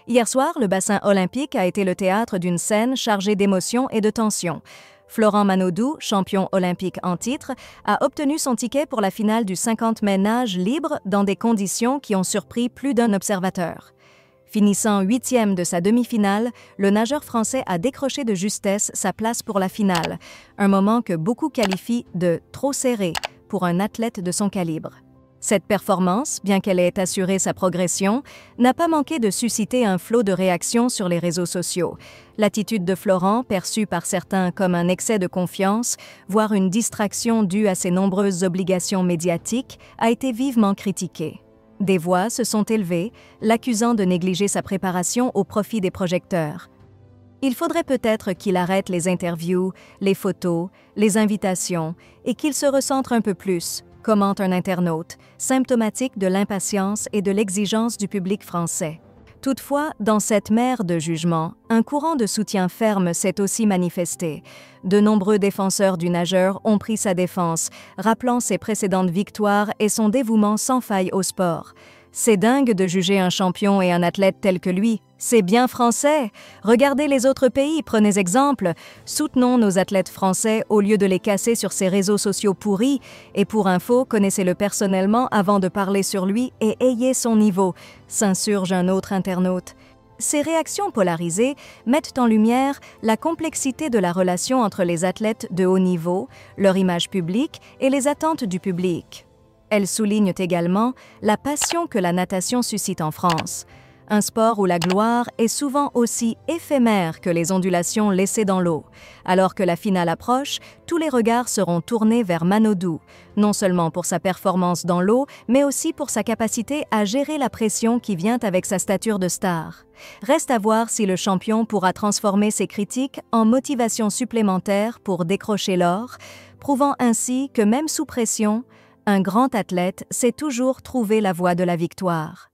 Hier soir, le bassin olympique a été le théâtre d'une scène chargée d'émotions et de tensions. Florent Manodou, champion olympique en titre, a obtenu son ticket pour la finale du 50 mètres nage libre dans des conditions qui ont surpris plus d'un observateur. Finissant 8e de sa demi-finale, le nageur français a décroché de justesse sa place pour la finale, un moment que beaucoup qualifient de « trop serré » pour un athlète de son calibre. Cette performance, bien qu'elle ait assuré sa progression, n'a pas manqué de susciter un flot de réactions sur les réseaux sociaux. L'attitude de Florent, perçue par certains comme un excès de confiance, voire une distraction due à ses nombreuses obligations médiatiques, a été vivement critiquée. Des voix se sont élevées, l'accusant de négliger sa préparation au profit des projecteurs. Il faudrait peut-être qu'il arrête les interviews, les photos, les invitations et qu'il se recentre un peu plus, commente un internaute, symptomatique de l'impatience et de l'exigence du public français. Toutefois, dans cette mer de jugement, un courant de soutien ferme s'est aussi manifesté. De nombreux défenseurs du nageur ont pris sa défense, rappelant ses précédentes victoires et son dévouement sans faille au sport. C'est dingue de juger un champion et un athlète tel que lui. C'est bien français. Regardez les autres pays, prenez exemple. Soutenons nos athlètes français au lieu de les casser sur ces réseaux sociaux pourris. Et pour info, connaissez-le personnellement avant de parler sur lui et ayez son niveau, s'insurge un autre internaute. Ces réactions polarisées mettent en lumière la complexité de la relation entre les athlètes de haut niveau, leur image publique et les attentes du public. Elles soulignent également la passion que la natation suscite en France, un sport où la gloire est souvent aussi éphémère que les ondulations laissées dans l'eau. Alors que la finale approche, tous les regards seront tournés vers Manodou, non seulement pour sa performance dans l'eau, mais aussi pour sa capacité à gérer la pression qui vient avec sa stature de star. Reste à voir si le champion pourra transformer ses critiques en motivation supplémentaire pour décrocher l'or, prouvant ainsi que même sous pression, un grand athlète sait toujours trouver la voie de la victoire.